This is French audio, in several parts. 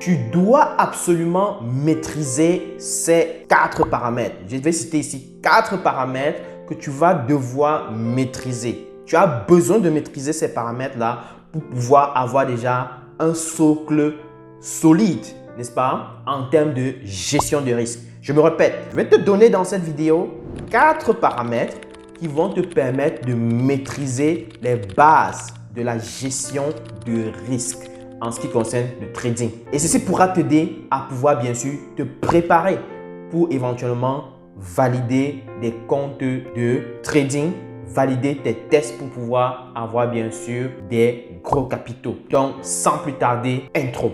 Tu dois absolument maîtriser ces 4 paramètres. Je vais citer ici 4 paramètres que tu vas devoir maîtriser. Tu as besoin de maîtriser ces paramètres-là pour pouvoir avoir déjà un socle solide, n'est-ce pas, en termes de gestion de risque. Je me répète, je vais te donner dans cette vidéo 4 paramètres qui vont te permettre de maîtriser les bases de la gestion de risque en ce qui concerne le trading. Et ceci pourra t'aider à pouvoir bien sûr te préparer pour éventuellement valider des comptes de trading, valider tes tests pour pouvoir avoir bien sûr des gros capitaux. Donc sans plus tarder, intro.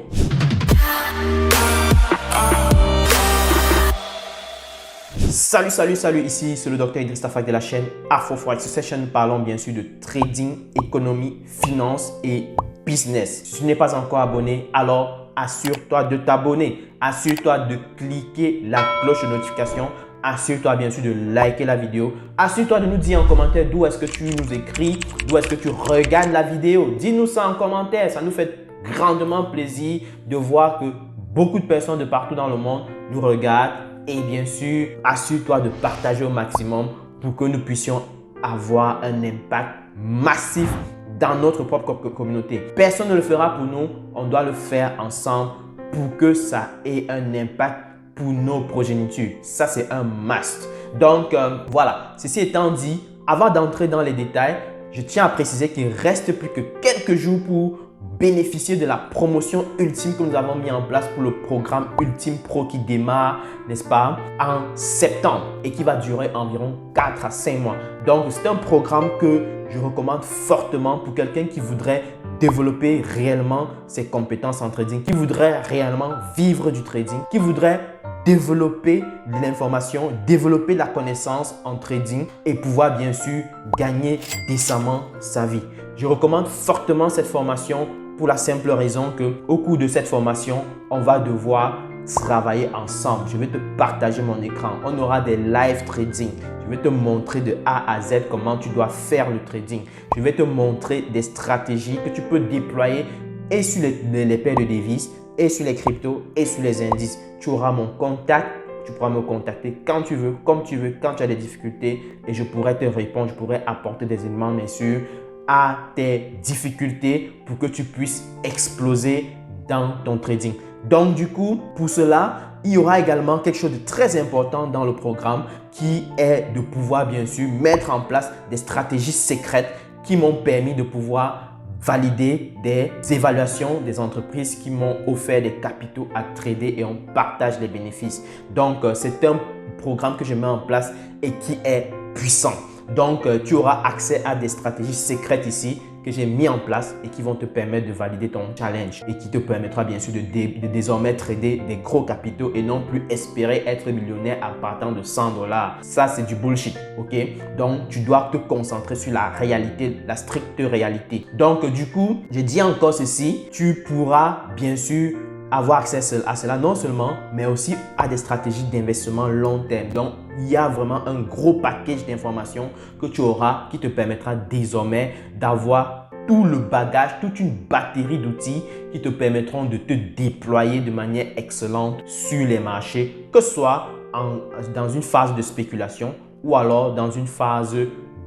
Salut, ici c'est le docteur Idriss Tafak de la chaîne AfroForex. Sur cette chaîne, nous parlons bien sûr de trading, économie, finance et business. Si tu n'es pas encore abonné, alors assure-toi de t'abonner. Assure-toi de cliquer la cloche de notification. Assure-toi bien sûr de liker la vidéo. Assure-toi de nous dire en commentaire d'où est-ce que tu nous écris, d'où est-ce que tu regardes la vidéo. Dis-nous ça en commentaire. Ça nous fait grandement plaisir de voir que beaucoup de personnes de partout dans le monde nous regardent. Et bien sûr, assure-toi de partager au maximum pour que nous puissions avoir un impact massif dans notre propre communauté. Personne ne le fera pour nous, on doit le faire ensemble pour que ça ait un impact pour nos progénitures. Ça, c'est un must. Donc, voilà. Ceci étant dit, avant d'entrer dans les détails, je tiens à préciser qu'il ne reste plus que quelques jours pour bénéficier de la promotion ultime que nous avons mis en place pour le programme Ultime Pro qui démarre, n'est-ce pas, en septembre et qui va durer environ 4 à 5 mois. Donc, c'est un programme que je recommande fortement pour quelqu'un qui voudrait développer réellement ses compétences en trading, qui voudrait réellement vivre du trading, qui voudrait développer l'information, développer la connaissance en trading et pouvoir bien sûr gagner décemment sa vie. Je recommande fortement cette formation pour la simple raison qu'au cours de cette formation, on va devoir travailler ensemble. Je vais te partager mon écran. On aura des live trading. Je vais te montrer de A à Z comment tu dois faire le trading. Je vais te montrer des stratégies que tu peux déployer et sur les paires de devises, et sur les cryptos, et sur les indices. Tu auras mon contact. Tu pourras me contacter quand tu veux, comme tu veux, quand tu as des difficultés et je pourrai te répondre. Je pourrai apporter des éléments, bien sûr, à tes difficultés pour que tu puisses exploser dans ton trading. Donc, du coup, pour cela, il y aura également quelque chose de très important dans le programme qui est de pouvoir, bien sûr, mettre en place des stratégies secrètes qui m'ont permis de pouvoir valider des évaluations des entreprises qui m'ont offert des capitaux à trader et on partage les bénéfices. Donc, c'est un programme que je mets en place et qui est puissant. Donc, tu auras accès à des stratégies secrètes ici que j'ai mis en place et qui vont te permettre de valider ton challenge et qui te permettra bien sûr de désormais trader des gros capitaux et non plus espérer être millionnaire à partir de 100 $. Ça, c'est du bullshit, ok? Donc, tu dois te concentrer sur la réalité, la stricte réalité. Donc, du coup, je dis encore ceci, tu pourras bien sûr avoir accès à cela non seulement, mais aussi à des stratégies d'investissement long terme. Donc, il y a vraiment un gros package d'informations que tu auras qui te permettra désormais d'avoir tout le bagage, toute une batterie d'outils qui te permettront de te déployer de manière excellente sur les marchés, que ce soit dans une phase de spéculation ou alors dans une phase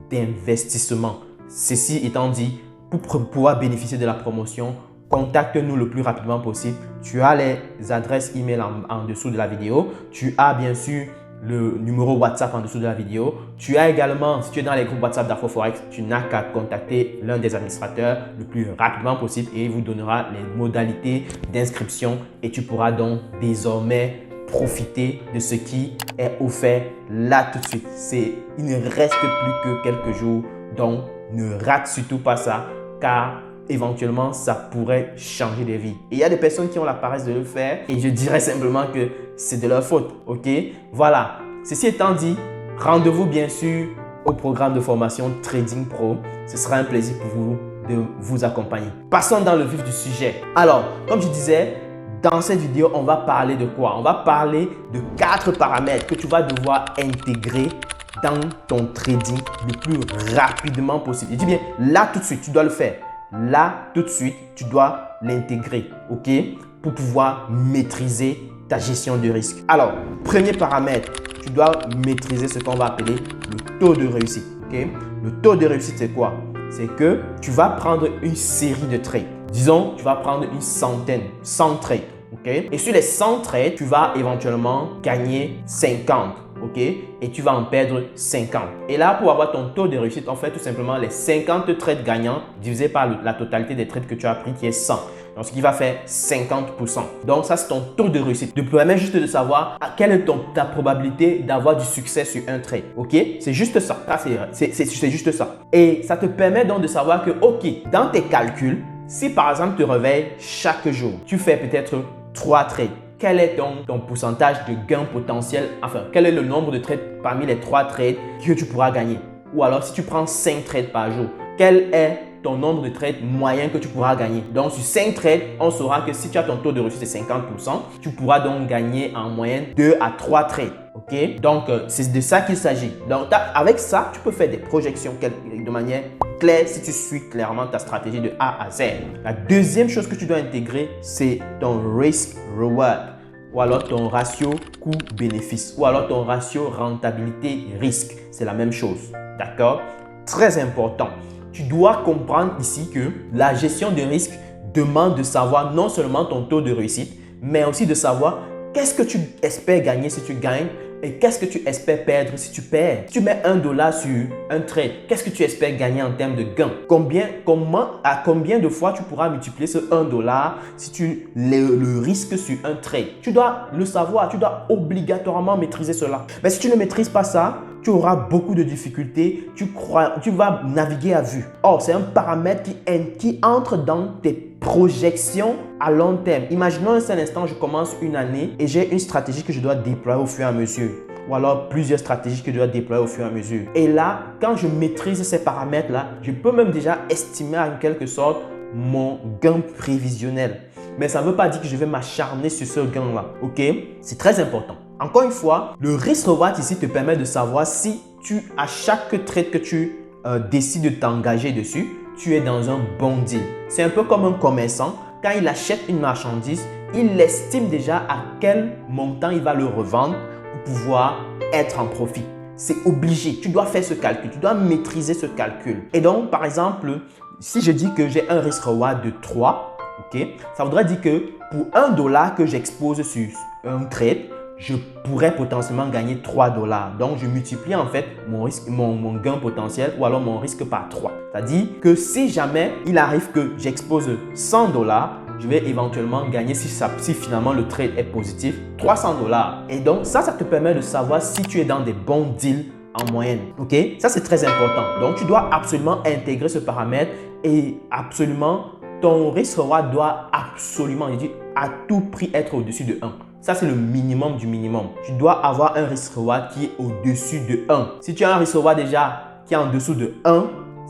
d'investissement. Ceci étant dit, pour pouvoir bénéficier de la promotion, contacte-nous le plus rapidement possible. Tu as les adresses email en dessous de la vidéo. Tu as bien sûr le numéro WhatsApp en dessous de la vidéo. Tu as également, si tu es dans les groupes WhatsApp d'AfroForex, tu n'as qu'à contacter l'un des administrateurs le plus rapidement possible et il vous donnera les modalités d'inscription et tu pourras donc désormais profiter de ce qui est offert là tout de suite. Il ne reste plus que quelques jours, donc ne rate surtout pas ça car éventuellement, ça pourrait changer des vies. Et il y a des personnes qui ont la paresse de le faire et je dirais simplement que c'est de leur faute, ok? Voilà. Ceci étant dit, rendez-vous bien sûr au programme de formation Trading Pro. Ce sera un plaisir pour vous de vous accompagner. Passons dans le vif du sujet. Alors, comme je disais, dans cette vidéo, on va parler de quoi? On va parler de 4 paramètres que tu vas devoir intégrer dans ton trading le plus rapidement possible. Je dis bien, là tout de suite, tu dois le faire. Là, tout de suite, tu dois l'intégrer, ok? pour pouvoir maîtriser ta gestion de risque. Alors, premier paramètre, tu dois maîtriser ce qu'on va appeler le taux de réussite. Okay? Le taux de réussite, c'est quoi? C'est que tu vas prendre une série de trades. Disons, tu vas prendre une centaine, 100 trades. Okay? Et sur les 100 trades, tu vas éventuellement gagner 50. Okay? Et tu vas en perdre 50. Et là, pour avoir ton taux de réussite, on fait tout simplement les 50 trades gagnants divisé par la totalité des trades que tu as pris qui est 100. Donc, ce qui va faire 50%. Donc, ça, c'est ton taux de réussite. Te permet juste de savoir quelle est ta probabilité d'avoir du succès sur un trade. OK? C'est juste ça. C'est juste ça. Et ça te permet donc de savoir que, OK, dans tes calculs, si par exemple, tu te réveilles chaque jour, tu fais peut-être 3 trades. Quel est ton pourcentage de gain potentiel? Enfin, quel est le nombre de trades parmi les 3 trades que tu pourras gagner? Ou alors, si tu prends 5 trades par jour, quel est ton nombre de trades moyen que tu pourras gagner? Donc, sur 5 trades, on saura que si tu as ton taux de réussite de 50%, tu pourras donc gagner en moyenne 2 à 3 trades. OK? Donc, c'est de ça qu'il s'agit. Donc, avec ça, tu peux faire des projections de manière claire si tu suis clairement ta stratégie de A à Z. La deuxième chose que tu dois intégrer, c'est ton risk reward ou alors ton ratio coût-bénéfice ou alors ton ratio rentabilité-risque. C'est la même chose. D'accord? Très important. Tu dois comprendre ici que la gestion de risque demande de savoir non seulement ton taux de réussite, mais aussi de savoir qu'est-ce que tu espères gagner si tu gagnes et qu'est-ce que tu espères perdre si tu perds. Si tu mets $1 sur un trade, qu'est-ce que tu espères gagner en termes de gain? À combien de fois tu pourras multiplier ce $1 si tu le risques sur un trade? Tu dois le savoir, tu dois obligatoirement maîtriser cela. Mais si tu ne maîtrises pas ça, tu auras beaucoup de difficultés, tu vas naviguer à vue. Or, c'est un paramètre qui entre dans tes projections à long terme. Imaginons un seul instant, je commence une année et j'ai une stratégie que je dois déployer au fur et à mesure. Ou alors plusieurs stratégies que je dois déployer au fur et à mesure. Et là, quand je maîtrise ces paramètres-là, je peux même déjà estimer en quelque sorte mon gain prévisionnel. Mais ça ne veut pas dire que je vais m'acharner sur ce gain-là. OK? C'est très important. Encore une fois, le risk reward ici te permet de savoir si à chaque trade que tu décides de t'engager dessus, tu es dans un bon deal. C'est un peu comme un commerçant. Quand il achète une marchandise, il estime déjà à quel montant il va le revendre pour pouvoir être en profit. C'est obligé. Tu dois faire ce calcul. Tu dois maîtriser ce calcul. Et donc, par exemple, si je dis que j'ai un risk reward de 3, ok, ça voudrait dire que pour $1 que j'expose sur un trade, je pourrais potentiellement gagner $3. Donc, je multiplie en fait mon gain potentiel ou alors mon risque par 3. C'est-à-dire que si jamais il arrive que j'expose $100, je vais éventuellement gagner, si finalement le trade est positif, $300. Et donc, ça te permet de savoir si tu es dans des bons deals en moyenne. OK? Ça, c'est très important. Donc, tu dois absolument intégrer ce paramètre et absolument, ton risk reward doit absolument, je dis, à tout prix être au-dessus de 1. Ça, c'est le minimum du minimum. Tu dois avoir un risk reward qui est au-dessus de 1. Si tu as un risk reward déjà qui est en dessous de 1,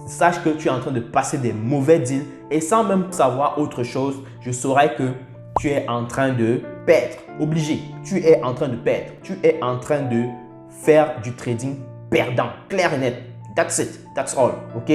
sache que tu es en train de passer des mauvais deals et sans même savoir autre chose, je saurais que tu es en train de perdre. Obligé, tu es en train de perdre. Tu es en train de faire du trading perdant, clair et net. That's it, that's all. OK?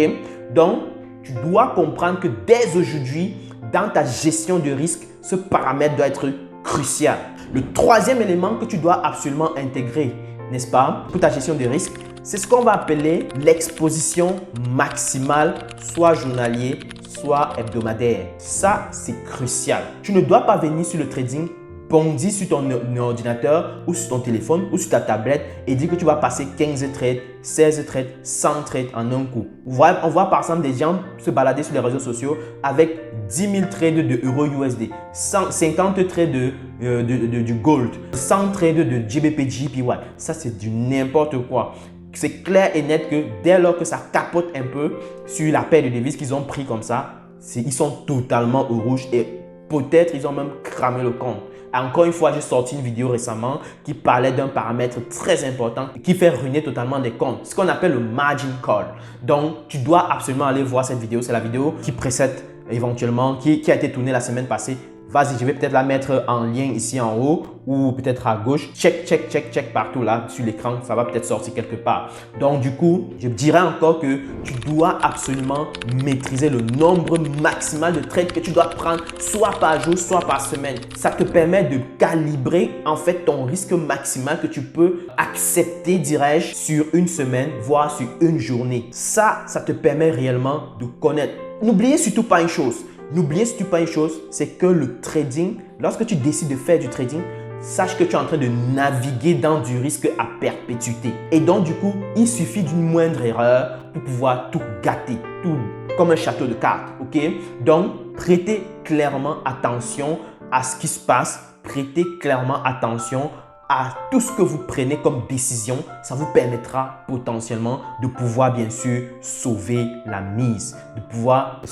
Donc, tu dois comprendre que dès aujourd'hui, dans ta gestion de risque, ce paramètre doit être crucial. Le troisième élément que tu dois absolument intégrer, n'est-ce pas, pour ta gestion de risque, c'est ce qu'on va appeler l'exposition maximale, soit journalier, soit hebdomadaire. Ça, c'est crucial. Tu ne dois pas venir sur le trading bondir sur ton ordinateur ou sur ton téléphone ou sur ta tablette et dire que tu vas passer 15 trades, 16 trades, 100 trades en un coup. On voit par exemple des gens se balader sur les réseaux sociaux avec 10 000 trades de euro USD, 50 trades du gold, 100 trades de GBP, JPY. Ça, c'est du n'importe quoi. C'est clair et net que dès lors que ça capote un peu sur la paire de devises qu'ils ont pris comme ça, ils sont totalement au rouge et peut-être ils ont même cramé le compte. Encore une fois, j'ai sorti une vidéo récemment qui parlait d'un paramètre très important qui fait ruiner totalement des comptes, ce qu'on appelle le margin call. Donc, tu dois absolument aller voir cette vidéo. C'est la vidéo qui précède éventuellement, qui a été tournée la semaine passée. vas-y, je vais peut-être la mettre en lien ici en haut ou peut-être à gauche. Check, check, check, check partout là sur l'écran. Ça va peut-être sortir quelque part. Donc du coup, je dirais encore que tu dois absolument maîtriser le nombre maximal de trades que tu dois prendre soit par jour, soit par semaine. Ça te permet de calibrer en fait ton risque maximal que tu peux accepter, dirais-je, sur une semaine, voire sur une journée. Ça te permet réellement de connaître. N'oubliez surtout pas une chose. N'oubliez surtout pas une chose, c'est que le trading, lorsque tu décides de faire du trading, sache que tu es en train de naviguer dans du risque à perpétuité. Et donc, du coup, il suffit d'une moindre erreur pour pouvoir tout gâter, tout comme un château de cartes. Ok? Donc, prêtez clairement attention à ce qui se passe. Prêtez clairement attention à tout ce que vous prenez comme décision. Ça vous permettra potentiellement de pouvoir bien sûr sauver la mise, de pouvoir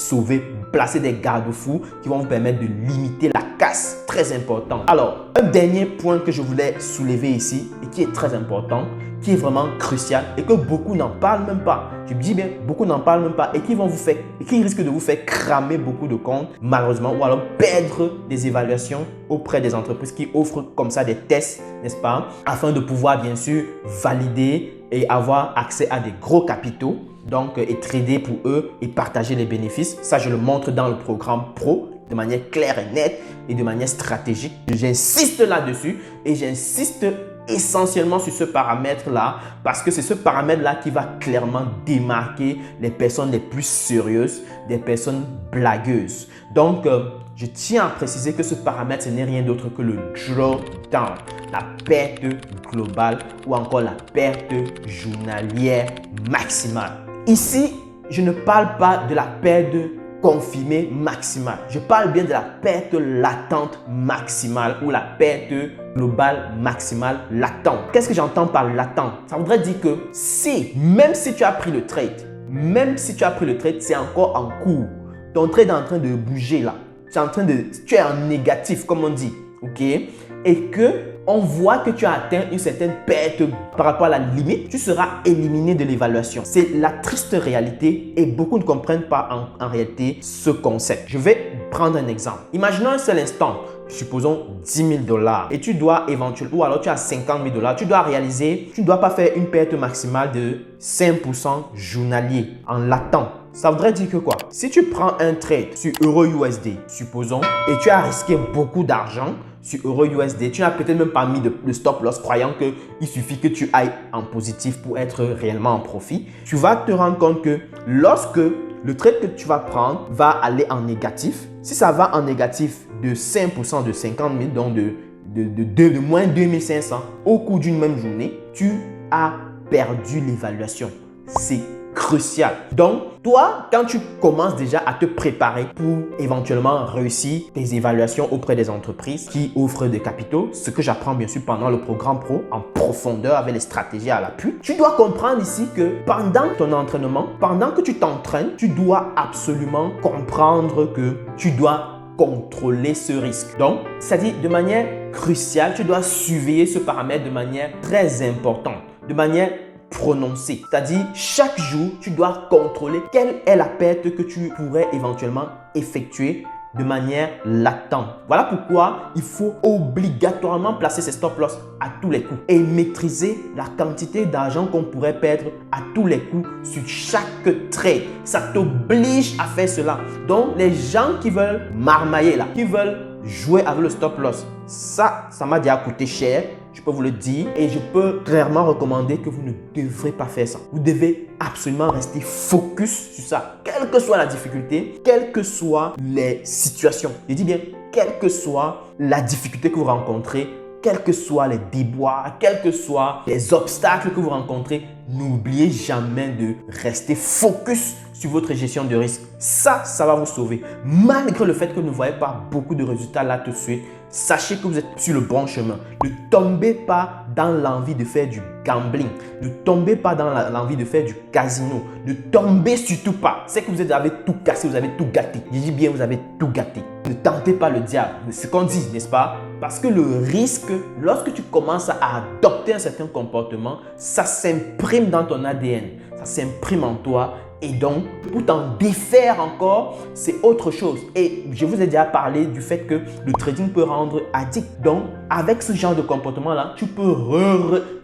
placer des garde-fous qui vont vous permettre de limiter la casse. Très important. Alors, un dernier point que je voulais soulever ici et qui est très important, qui est vraiment crucial et que beaucoup n'en parlent même pas. Je dis bien, beaucoup n'en parlent même pas et qui risque de vous faire cramer beaucoup de comptes malheureusement ou alors perdre des évaluations auprès des entreprises qui offrent comme ça des tests, n'est-ce pas, afin de pouvoir bien sûr valider et avoir accès à des gros capitaux, donc et trader pour eux et partager les bénéfices. Ça, je le montre dans le programme Pro de manière claire et nette et de manière stratégique. J'insiste là-dessus et j'insiste essentiellement sur ce paramètre-là parce que c'est ce paramètre-là qui va clairement démarquer les personnes les plus sérieuses des personnes blagueuses. Donc, je tiens à préciser que ce paramètre, ce n'est rien d'autre que le drawdown, la perte globale ou encore la perte journalière maximale. Ici, je ne parle pas de la perte confirmée maximale. Je parle bien de la perte latente maximale ou la perte globale maximale latente. Qu'est-ce que j'entends par latente? Ça voudrait dire que même si tu as pris le trade, c'est encore en cours. Ton trade est en train de bouger là. Tu es en négatif comme on dit. Ok? Et que on voit que tu as atteint une certaine perte par rapport à la limite, tu seras éliminé de l'évaluation. C'est la triste réalité et beaucoup ne comprennent pas en réalité ce concept. Je vais prendre un exemple. Imaginons un seul instant, supposons 10 000 $ et tu dois éventuellement, ou alors tu as 50 000 $, tu ne dois pas faire une perte maximale de 5% journalier en latent. Ça voudrait dire que quoi? Si tu prends un trade sur EURUSD, supposons, et tu as risqué beaucoup d'argent sur EURUSD, tu n'as peut-être même pas mis de stop loss croyant qu'il suffit que tu ailles en positif pour être réellement en profit. Tu vas te rendre compte que lorsque le trade que tu vas prendre va aller en négatif, si ça va en négatif de 5% de 50 000, donc de moins 2500 au cours d'une même journée, tu as perdu l'évaluation. C'est crucial. Donc, toi, quand tu commences déjà à te préparer pour éventuellement réussir tes évaluations auprès des entreprises qui offrent des capitaux, ce que j'apprends bien sûr pendant le programme Pro en profondeur avec les stratégies à l'appui, tu dois comprendre ici que pendant ton entraînement, pendant que tu t'entraînes, tu dois absolument comprendre que tu dois contrôler ce risque. Donc, c'est-à-dire de manière cruciale, tu dois surveiller ce paramètre de manière très importante, de manière prononcé. C'est-à-dire, chaque jour, tu dois contrôler quelle est la perte que tu pourrais éventuellement effectuer de manière latente. Voilà pourquoi il faut obligatoirement placer ses stop loss à tous les coups et maîtriser la quantité d'argent qu'on pourrait perdre à tous les coups sur chaque trade. Ça t'oblige à faire cela. Donc, les gens qui veulent marmailler là, qui veulent jouer avec le stop loss, ça m'a déjà coûté cher. Je peux vous le dire et je peux clairement recommander que vous ne devrez pas faire ça. Vous devez absolument rester focus sur ça. Quelle que soit la difficulté, quelles que soient les situations. Je dis bien, quelle que soit la difficulté que vous rencontrez, quels que soient les déboires, quels que soient les obstacles que vous rencontrez, n'oubliez jamais de rester focus sur votre gestion de risque. Ça va vous sauver. Malgré le fait que vous ne voyez pas beaucoup de résultats là tout de suite, sachez que vous êtes sur le bon chemin. Ne tombez pas dans l'envie de faire du gambling. Ne tombez pas dans l'envie de faire du casino. Ne tombez surtout pas. C'est que vous avez tout cassé, vous avez tout gâté. Je dis bien, vous avez tout gâté. Ne tentez pas le diable. C'est ce qu'on dit, n'est-ce pas? Parce que le risque, lorsque tu commences à adopter un certain comportement, ça s'imprime dans ton ADN. Ça s'imprime en toi Et donc, pour t'en défaire encore, c'est autre chose. Et je vous ai déjà parlé du fait que le trading peut rendre addict. Donc, avec ce genre de comportement-là, tu peux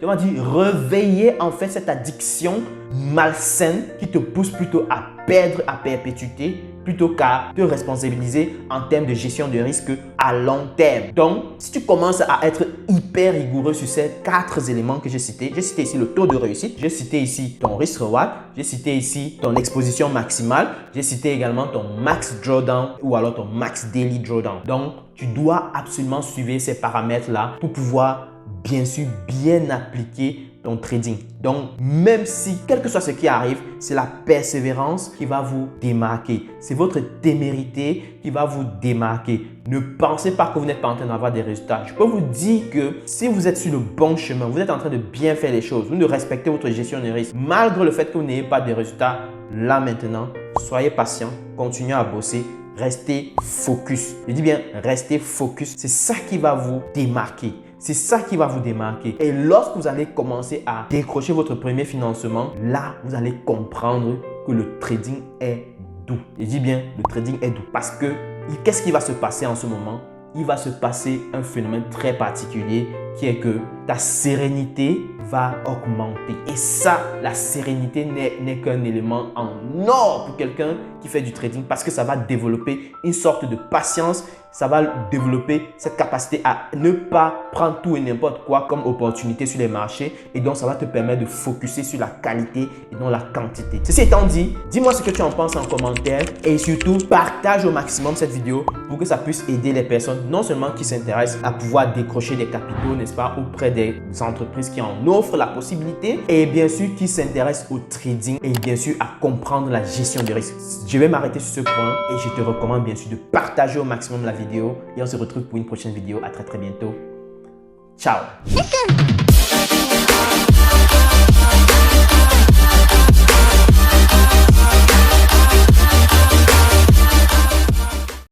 réveiller en fait cette addiction malsaine qui te pousse plutôt à perdre à perpétuité plutôt qu'à te responsabiliser en termes de gestion de risque à long terme. Donc, si tu commences à être hyper rigoureux sur ces 4 éléments que j'ai cité ici le taux de réussite, j'ai cité ici ton risk reward, j'ai cité ici ton exposition maximale, j'ai cité également ton max drawdown ou alors ton max daily drawdown. Donc, tu dois absolument suivre ces paramètres-là pour pouvoir bien sûr bien appliquer ton trading. Donc, même si, quel que soit ce qui arrive, c'est la persévérance qui va vous démarquer. C'est votre témérité qui va vous démarquer. Ne pensez pas que vous n'êtes pas en train d'avoir des résultats. Je peux vous dire que si vous êtes sur le bon chemin, vous êtes en train de bien faire les choses, vous ne respectez votre gestion de risque, malgré le fait que vous n'ayez pas de résultats là maintenant, soyez patient, continuez à bosser. Restez focus. Je dis bien, restez focus. C'est ça qui va vous démarquer. C'est ça qui va vous démarquer. Et lorsque vous allez commencer à décrocher votre premier financement, là, vous allez comprendre que le trading est doux. Je dis bien, le trading est doux. Parce que, qu'est-ce qui va se passer en ce moment? Il va se passer un phénomène très particulier qui est que ta sérénité va augmenter. Et ça, la sérénité n'est qu'un élément en or pour quelqu'un qui fait du trading parce que ça va développer une sorte de patience. Ça va développer cette capacité à ne pas prendre tout et n'importe quoi comme opportunité sur les marchés. Et donc, ça va te permettre de focuser sur la qualité et non la quantité. Ceci étant dit, dis-moi ce que tu en penses en commentaire et surtout, partage au maximum cette vidéo pour que ça puisse aider les personnes non seulement qui s'intéressent à pouvoir décrocher des capitaux, n'est-ce pas, auprès des entreprises qui en offrent la possibilité et bien sûr qui s'intéressent au trading et bien sûr à comprendre la gestion des risques. Je vais m'arrêter sur ce point et je te recommande bien sûr de partager au maximum la vidéo et on se retrouve pour une prochaine vidéo. À très bientôt. Ciao.